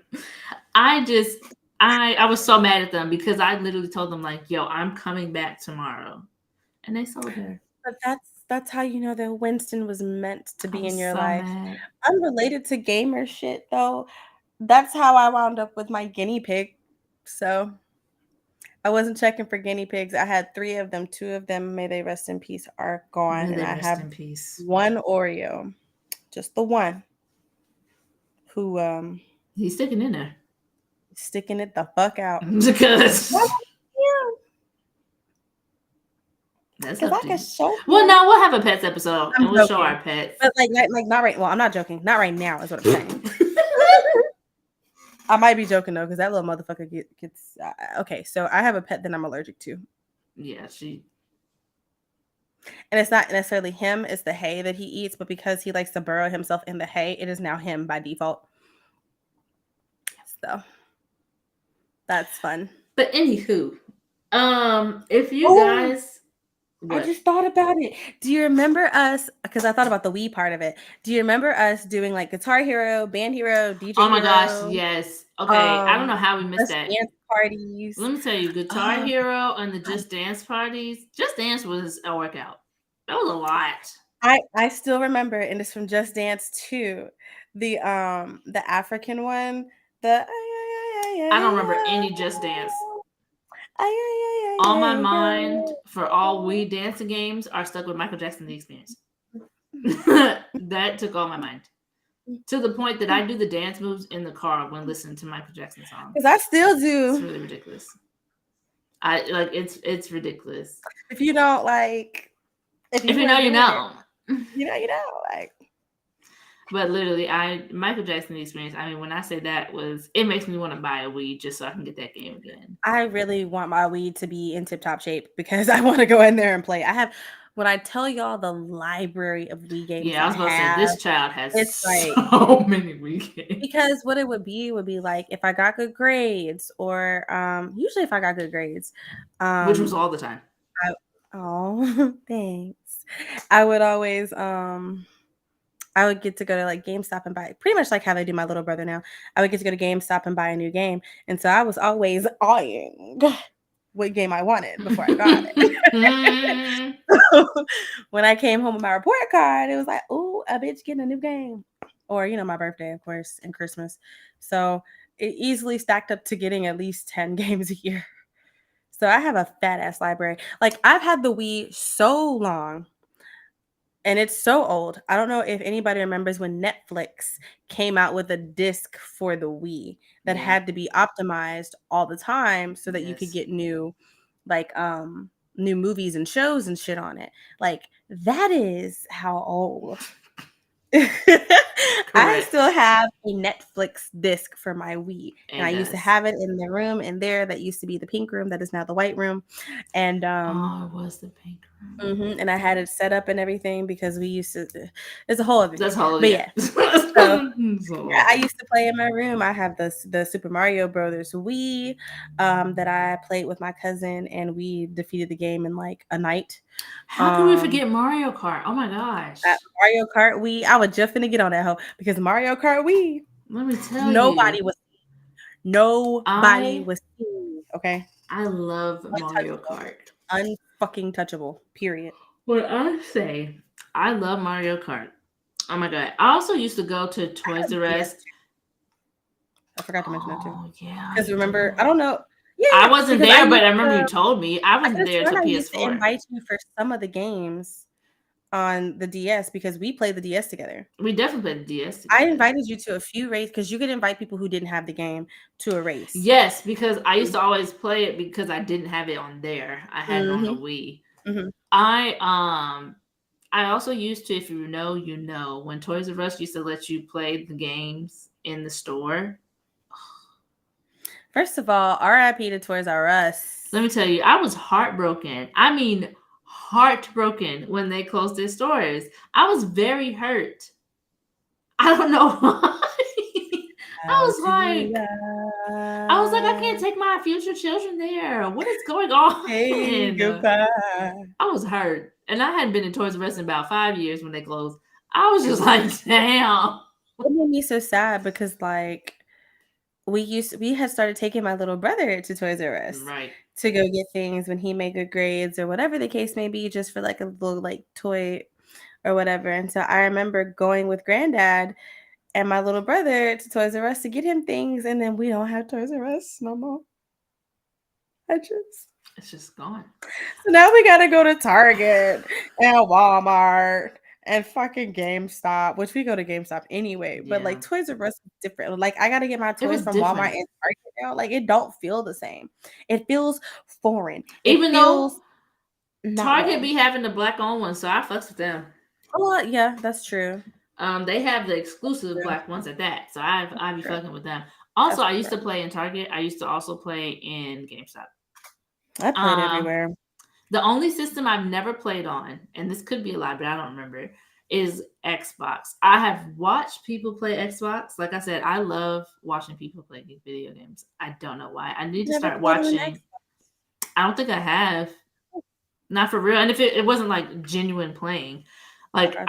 I just I was so mad at them because I literally told them like, "Yo, I'm coming back tomorrow," and they sold her. But that's how you know that Winston was meant to I be was in your so life. mad. Unrelated to gamer shit though, that's how I wound up with my guinea pig. So I wasn't checking for guinea pigs. I had 3 of them. 2 of them, may they rest in peace, are gone, May and they I rest have in peace. one Oreo, just the one, who He's sticking in there sticking it the fuck out. because Well, yeah, that's because up I to can you. show Well, you. now we'll have a pets episode I'm and we'll show joking, our pets. but like not right. Well, I'm not joking. Not right now is what I'm saying. I might be joking though, because that little motherfucker gets. Okay, so I have a pet that I'm allergic to, Yeah, she. and it's not necessarily him. It's the hay that he eats, but because he likes to burrow himself in the hay, it is now him by default. So that's fun. But anywho, if you Oh, guys, I what? just thought about it. Do you remember us? Because I thought about the Wii part of it. Do you remember us doing like Guitar Hero, Band Hero, DJ Oh my gosh, Hero, yes. Okay, I don't know how we missed Just that. Dance parties? Let me tell you, Guitar Um, Hero and the Just Dance parties. Just Dance was a workout. That was a lot. I still remember, and it's from Just Dance 2, the African one, the I don't remember any Just Dance. ay, All my mind for all Wii dancing games are stuck with Michael Jackson the Experience. That took all my mind. To the point that I do the dance moves in the car when listening to Michael Jackson songs. because I still It's do. really ridiculous. I like it's ridiculous. If you don't like, if If you you know, weren't you doing it, know. you know, like. But literally, Michael Jackson the Experience. I mean, when I say that was, it makes me want to buy a Wii just so I can get that game again. I really want my weed to be in tip top shape because I want to go in there and play. I have, when I tell y'all the library of Wii games Yeah, I I was about to say have, this child has it's like, so many Wii games. because what it would be like if I got good grades, or usually if I got good grades, Which was um, all the time. I, oh, thanks. I would always I would get to go to like GameStop and buy, pretty much like how they do my little brother now. I would get to go to GameStop and buy a new game, and so I was always eyeing what game I wanted before I got it. When I came home with my report card, it was like, "Oh, a bitch getting a new game," or my birthday, of course, and Christmas. So it easily stacked up to getting at least 10 games a year. So I have a fat ass library. Like, I've had the Wii so long, and it's so old. I don't know if anybody remembers when Netflix came out with a disc for the Wii that Yeah. had to be optimized all the time so that you could Yes. get like new movies and shows and shit on it. Like, that is how old. I Correct. still have a Netflix disc for my Wii, and I And used to us. have it in the room in there that used to be the pink room that is now the white room. And Oh, it was the pink room. and I had it set up and everything because we used to. It's a whole other That's thing, all. but Yeah. yeah. So yeah, I So, used to play in my room. I have the Super Mario Brothers Wii that I played with my cousin, and we defeated the game in like a night. how can we Um, forget Mario Kart? Oh my gosh. that Mario Kart Wii, I was just finna get on that hoe because Mario Kart Wii, Let me tell nobody you, was nobody I was seen, okay, I love Mario untouchable, Kart. unfucking touchable. Period. When I say I love Mario Kart, oh my god! I also used to go to I Toys have R Us. DS. I forgot to mention that too. Oh yeah, Because you remember, I do. don't know. Yeah, I yeah. wasn't Because I there, but used I remember you to. told me. I I wasn't could have there sworn till I used to PS4. invite you for some of the games. on the DS because we played the DS together. We definitely played the DS I together. invited you to a few races because you could invite people who didn't have the game to a race. Yes, because I used to always play it because I didn't have it on there. I had it on the Mm-hmm. Wii. Mm-hmm. I I also used to, if you know, you know, when Toys R Us used to let you play the games in the store. First of all, R.I.P. to Toys R Let Us. me tell you, I was heartbroken. I mean, heartbroken when they closed their stores. I was very hurt. I don't know why. I How was do like, I can't I take my future children there. What is going say on? goodbye? I was hurt, and I hadn't been in Toys R Us in about 5 years when they closed. I was just like, damn. It made me so sad because like we had started taking my little brother to Toys R Us Right. to go get things when he made good grades or whatever the case may be, just for like a little like toy or whatever. And so I remember going with granddad and my little brother to Toys R Us to get him things, and then we don't have Toys R Us no more. I just It's just gone. So now we gotta go to Target and Walmart and fucking GameStop, which we go to GameStop anyway. But Yeah. like Toys R Us is different. Like I gotta get my It toys was from Walmart different. and Target now. Like it don't feel the same. It feels foreign. It Even though feels not Target well. be having the black owned ones, so I fucks with them. Oh yeah, that's true. They have the That's exclusive true. black ones at that, so I be True. fucking with them. Also, That's I used true. to play in Target. I used to also play in GameStop. I played Um, everywhere. the only system I've never played on, and this could be a lie, but I don't remember, is Xbox. I have watched people play Xbox. Like I said, I love watching people play these video games. I don't know why. I need to Never start played on an watching. I don't think I have. Not for real. And if it wasn't like genuine playing, I like got you.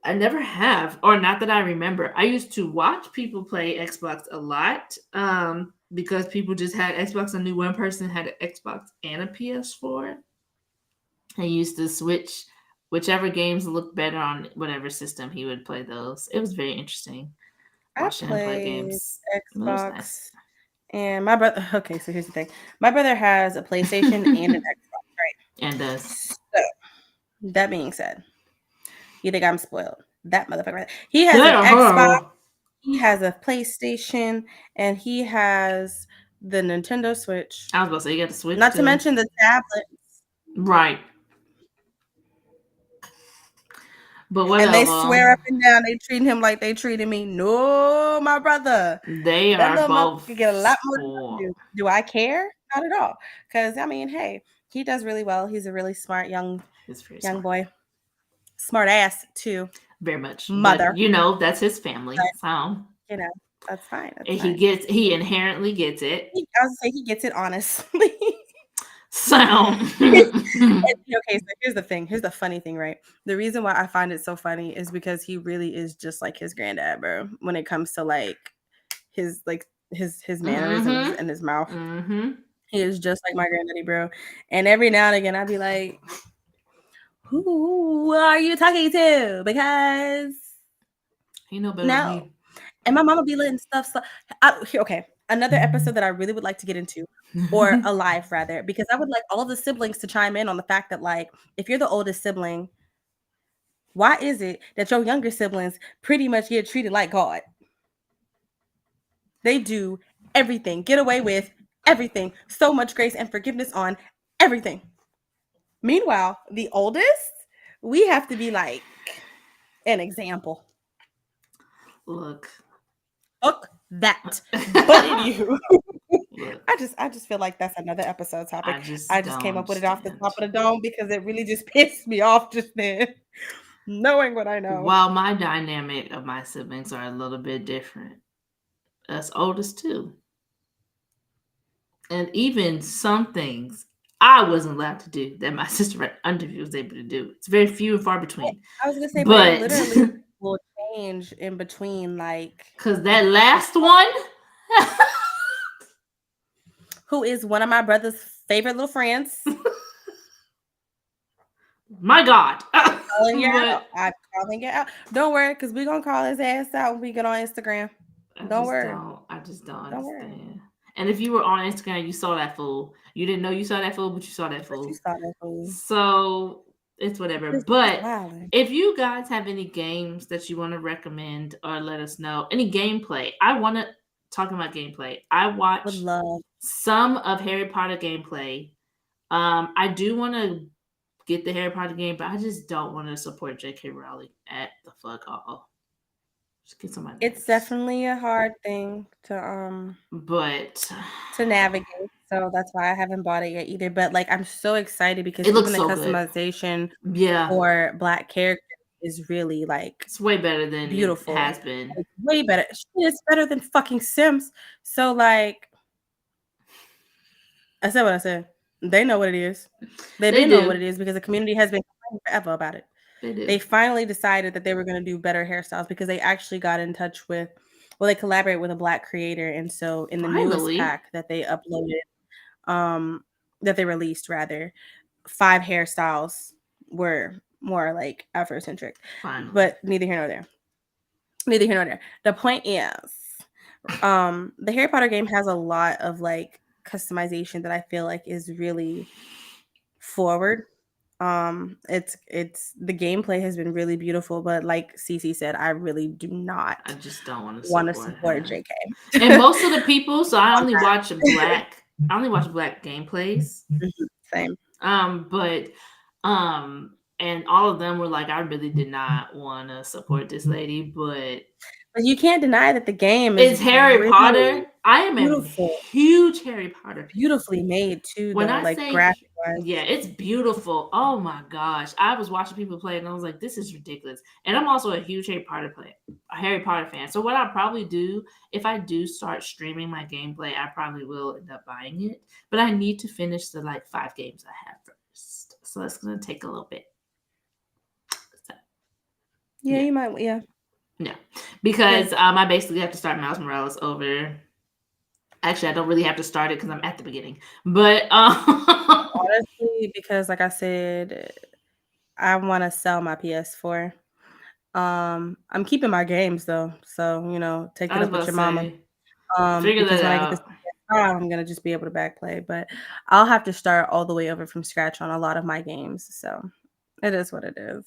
I never have, or not that I remember. I used to watch people play Xbox a lot, because people just had Xbox. I knew one person had an Xbox and a PS4. I used to switch whichever games looked better on whatever system he would play those. It was very interesting I watching him play played games. It was nice. Xbox and my brother. Okay, so here's the thing. My brother has a PlayStation and an Xbox, right? And So that being said, you think I'm spoiled? That motherfucker. Right. He has an Xbox, I he has a PlayStation, and he has the Nintendo Switch. was about to say you got the Switch Not to too, mention the tablet. right? But And they whatever. swear up and down they treat him like they treated me. No, my brother. They That are little motherfucker both could get a lot more than I spoiled. do. Do I care? Not at all. Because I mean, hey, he does really well. He's a really smart He's very young smart, boy. Smart ass too. very much. But Mother. you know that's his family, But so you know, that's fine. That's he fine. gets he inherently gets it. I was say he gets it honestly. So Okay, so here's the thing. Here's the funny thing, right? The reason why I find it so funny is because he really is just like his granddad, bro. When it comes to like his mannerisms mm-hmm, and his mouth, mm-hmm. he is just like my granddaddy, bro. And every now and again, I'd be like, "Who are you talking to?" Because He know better than no, me. and my mama be letting stuff. Okay, another episode that I really would like to get into, or Right. alive rather, because I would like all the siblings to chime in on the fact that like if you're the oldest sibling, why is it that your younger siblings pretty much get treated like God? They do everything, get away with everything, so much grace and forgiveness on everything. Meanwhile, the oldest, we have to be like an example. Look, Fuck that. But anywho, look. I just feel like that's another episode I topic. I just just don't came up with it off the understand. top of the dome because it really just pissed me off just then, knowing what I know. While my dynamic of my siblings are a little bit different, us oldest too, and even some things I wasn't allowed to do that my sister right under me was able to do. It's very few and far between. I was gonna say, but it But literally will change in between, like because that last one, who is one of my brother's favorite little friends. my God. Calling you out. But I'm calling you out. Don't worry, because we're gonna call his ass out when we get on Instagram. Don't worry. I just don't Don't worry. understand. And if you were on Instagram, you saw that fool. You didn't know you saw that fool, but you saw that But you fool. saw that fool. So it's whatever. It's But wild. if you guys have any games that you want to recommend or let us know, any gameplay, I want to talk about gameplay. I Would watched love. some of Harry Potter gameplay. I do want to get the Harry Potter game, but I just don't want to support J.K. Rowling at the fuck all. Just get on my It's nerves. definitely a hard thing But to navigate. So that's why I haven't bought it yet either. But like I'm so excited because it looks even the so good. customization Yeah, for black characters is really like it's way better than it beautiful. has been. Like way better. Shit, it's better than fucking Sims. So like I said what I said. They know what it is. They've They been knowing what do. it is because the community has been complaining forever about it. They do. They finally decided that they were going to do better hairstyles because they actually got in touch with, well, they collaborated with a black creator, and so in the newest Finally. pack that they uploaded, that they released rather, 5 hairstyles were more like Afrocentric, Finally. but neither here nor there. Neither here nor there. The point is, the Harry Potter game has a lot of like customization that I feel like is really forward. It's the gameplay has been really beautiful, but like Cece said, I really do I not just don't want to want to support support her. JK And most of the people, so on that. I only watch black gameplays. Mhm, same. But and all of them were like, I really did not want to support this lady, but But you can't deny that the game is it's Harry really Potter. I am a beautiful, huge Harry Potter fan. beautifully made too, When though, I like say, graphic wise. yeah, it's beautiful. Oh my gosh. I was watching people play and I was like, this is ridiculous. And I'm also a huge Harry Potter fan. So what I'll probably do, if I do start streaming my gameplay, I probably will end up buying it. But I need to finish the like 5 games I have first. So that's gonna take a little bit. So, Yeah, yeah. you might. Yeah, Yeah. yeah. Because I basically have to start Miles Morales over. Actually, I don't really have to start it because I'm at the beginning. But Honestly, because like I said, I want to sell my PS4. I'm keeping my games though, so take I it was up about with to your mama. say, figure that Because when I get this out. PS5, I'm gonna just be able to backplay, but I'll have to start all the way over from scratch on a lot of my games. So it is what it is.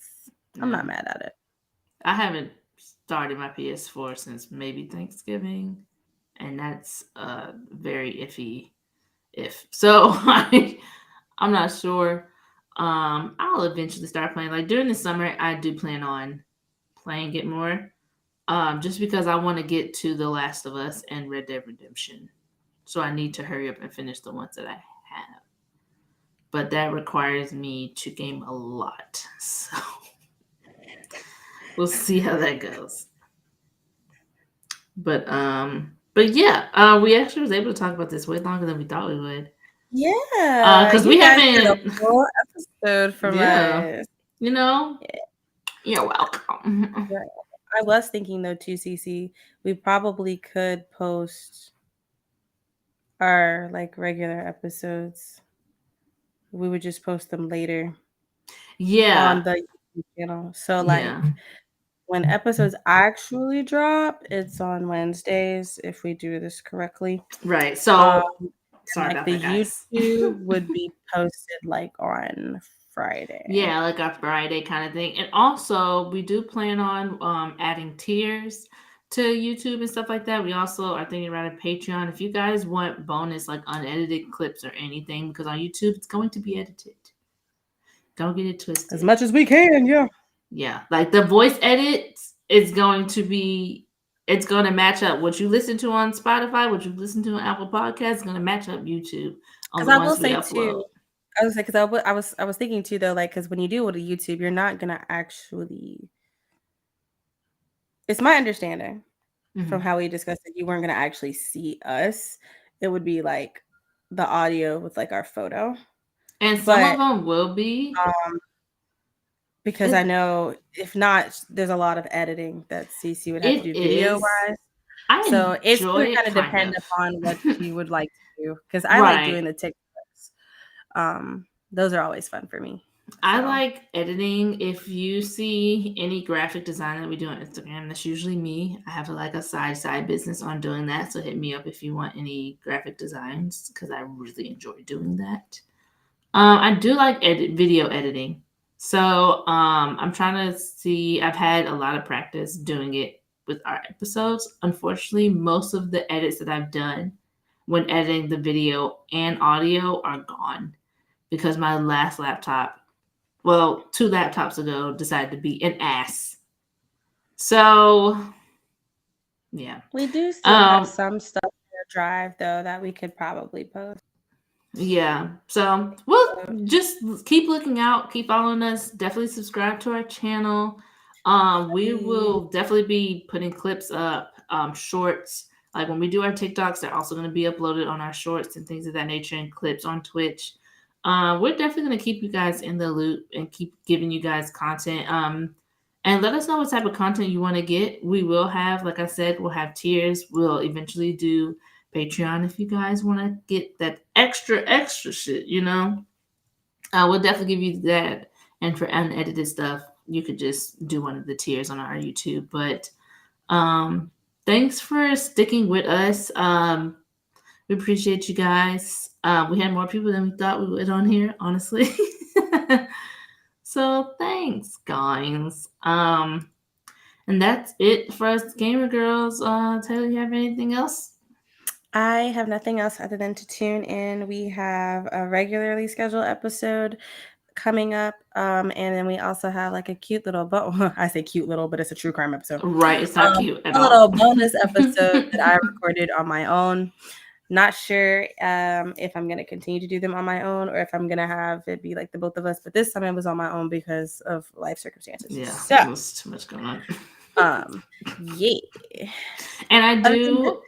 I'm Yeah. not mad at it. I haven't started my PS4 since maybe Thanksgiving, and that's very iffy. If so, I'm not sure. I'll eventually start playing. Like during the summer, I do plan on playing it more. Just because I want to get to The Last of Us and Red Dead Redemption, so I need to hurry up and finish the ones that I have. But that requires me to game a lot, so we'll see how that goes. But yeah, we actually was able to talk about this way longer than we thought we would. Yeah, Because you we guys get a haven't, full episode from yeah, us. you know, Yeah, you're welcome. right. I was thinking though too, CC, we probably could post our like regular episodes. We would just post them later Yeah, on the YouTube channel. So yeah, like when episodes actually drop, it's on Wednesdays if we do this correctly. right. Um, So and sorry like about the that, guys. YouTube would be posted like on Friday. Yeah, like a Friday kind of thing. And also, we do plan on adding tiers to YouTube and stuff like that. We also are thinking about a Patreon. If you guys want bonus, like unedited clips or anything, because on YouTube it's going to be edited. Don't get it As twisted. much as we can, yeah. Yeah, like the voice edits is going to be, it's going to match up what you listen to on Spotify, what you listen to on Apple Podcasts, is going to match up YouTube on Because the I will ones we say upload. too, I was like, because I was thinking too though, like, because when you do with a YouTube, you're not gonna actually. It's my understanding from Hmm. how we discussed it, you weren't gonna actually see us. It would be like the audio with like our photo, And some of but them will be. um, because I It know if not, there's a lot of editing that CC would have to it do video is. wise. I So it's enjoy gonna it kind of kind depend of. upon what she would like to do. Because I like Right. doing the TikToks. Those are always fun for me. I So like editing. If you see any graphic design that we do on Instagram, that's usually me. I have like a side business on doing that. So hit me up if you want any graphic designs because I really enjoy doing that. I do like video editing. So I'm trying to see. I've had a lot of practice doing it with our episodes. Unfortunately, most of the edits that I've done when editing the video and audio are gone because my last laptop, well, 2 laptops ago, decided to be an ass. So yeah. We do still have Um, some stuff in the drive though that we could probably post. Yeah. So we'll just keep looking out, keep following us. Definitely subscribe to our channel. We will definitely be putting clips up, shorts. Like when we do our TikToks, they're also going to be uploaded on our shorts and things of that nature, and clips on Twitch. We're definitely going to keep you guys in the loop and keep giving you guys content. And let us know what type of content you want to get. We will have, like I said, we'll have tiers. We'll eventually do Patreon if you guys want to get that extra shit, we'll definitely give you that. And for unedited stuff, you could just do one of the tiers on our YouTube. But thanks for sticking with us. We appreciate you guys. We had more people than we thought we would on here, honestly. So thanks, guys. And that's it for us gamer girls. Taylor, you have anything else? I have nothing else other than to tune in. We have a regularly scheduled episode coming up, and then we also have like a cute little I say cute little, but it's a true crime episode. Right, it's not cute at A all. little bonus episode that I recorded on my own. Not sure if I'm gonna continue to do them on my own or if I'm gonna have it be like the both of us. But this time it was on my own because of life circumstances. Yeah, So, there's too much going on. yeah. And I Other than do.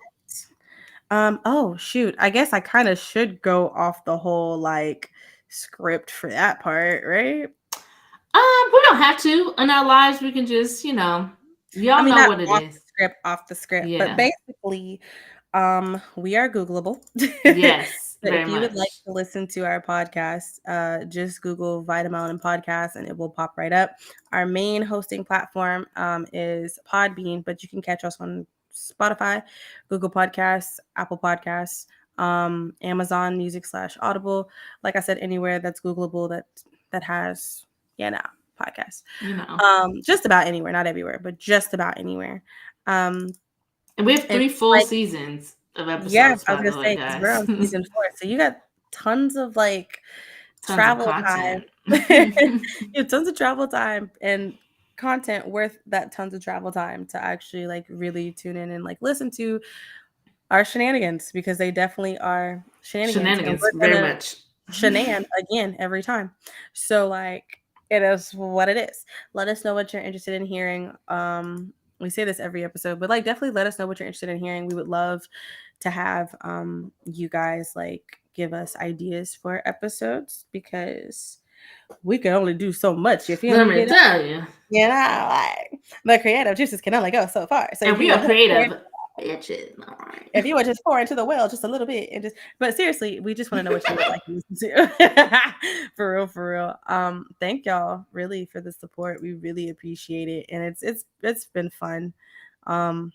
oh shoot, I guess I kind of should go off the whole like script for that part, right? We don't have to. In our lives, we can just, y'all I mean, know not what it off is. the script, off the script, but Yeah. basically, we are Googleable. Yes, So if very you would like much. to listen to our podcast, just Google Vitamelon Podcast and it will pop right up. Our main hosting platform is Podbean, but you can catch us on Spotify, Google Podcasts, Apple Podcasts, Amazon Music / Audible. Like I said, anywhere that's Googleable that has podcast. Just about anywhere, not everywhere, but just about anywhere. Um, And we have and 3 full like, seasons of yeah, episodes, I was by gonna the way, say because we're guys. on season 4, so you got tons of like Tons of travel time. content. You have tons of travel time and content worth that tons of travel time to actually like really tune in and like listen to our shenanigans because they definitely are shenanigans, and Shenanigans, we're very gonna much. shenan again every time. So like it is what it is. Let us know what you're interested in hearing. We say this every episode, but like definitely let us know what you're interested in hearing. We would love to have you guys like give us ideas for episodes because we can only do so much. You feel Let me? me tell you. Like the creative juices can only go so far. So And if you we would are just creative. Bitches. All if you right. would just pour into the well just a little bit and just but seriously, we just want to know what you would like to listen to. For real. Thank y'all really for the support. We really appreciate it. And it's been fun. Um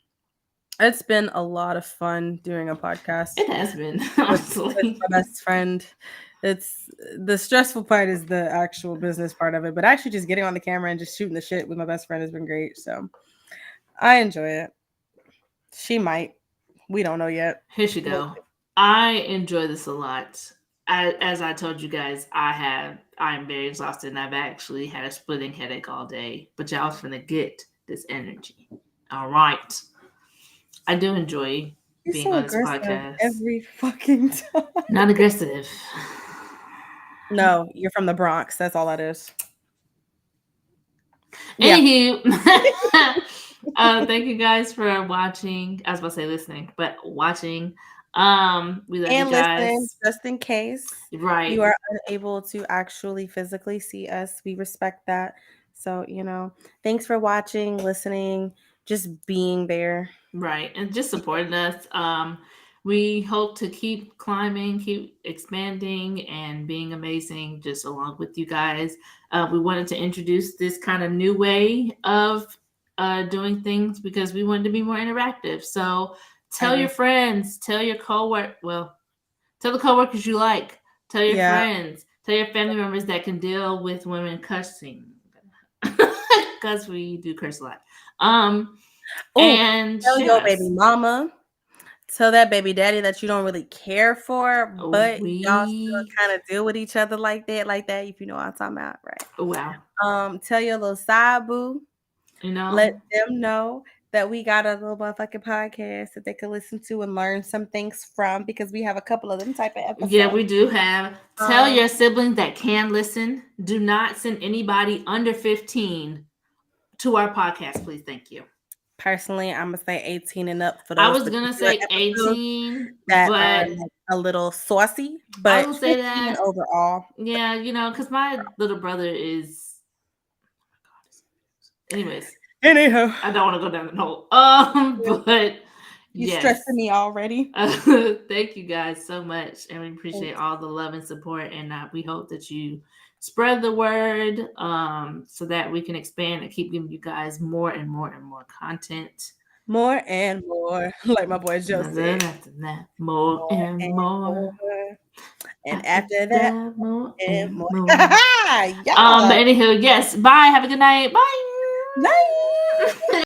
it's been a lot of fun doing a podcast It has been, with honestly. my best friend. It's the stressful part is the actual business part of it, but actually just getting on the camera and just shooting the shit with my best friend has been great. So I enjoy it. She might. We don't know yet. Here she We'll go. I enjoy this a lot. As I told you guys, I'm very exhausted and I've actually had a splitting headache all day. But y'all finna get this energy. All right. I do enjoy You're being so on this aggressive podcast. every fucking time. Not aggressive. No, you're from the Bronx. That's all that is. Yeah. Anywho, thank you guys for watching. I was about to say listening, but watching. We love you And listen, guys. just in case you Right, are unable to actually physically see us, we respect that. So, thanks for watching, listening, just being there. right, and just supporting us. We hope to keep climbing, keep expanding, and being amazing just along with you guys. We wanted to introduce this kind of new way of doing things because we wanted to be more interactive. So I tell your agree. friends, tell your coworker, well, tell the coworkers you like, tell your Yeah. friends, Tell your family members that can deal with women cussing. Because we do curse a lot. Oh, And tell share your baby us. mama, tell that baby daddy that you don't really care for, but y'all still We kind of deal with each other like that, if you know what I'm talking about, right? wow. Tell your little side boo, You know? let them know that we got a little motherfucking podcast that they can listen to and learn some things from because we have a couple of them type of Yeah, we episodes. do have. Tell Um, your siblings that can listen. Do not send anybody under 15 to our podcast, please. Thank you. Personally, I'm gonna say 18 and up for I those was gonna particular say episodes 18, that are but like a little saucy, I was but gonna say 15 that. overall. Yeah, because my little brother is. Anyways, Anyhow, I don't want to go down the hole. But you stressing yes. me already. Thank you guys so much, and we appreciate Thanks. all the love and support. And we hope that you spread the word, so that we can expand and keep giving you guys more and more and more content. More and more, like my boy Joe And said, then after that, more more and and more. more, and After after that, that, more and and more. more. Yeah. But anywho, yes. Bye. Have a good night. Night. Bye.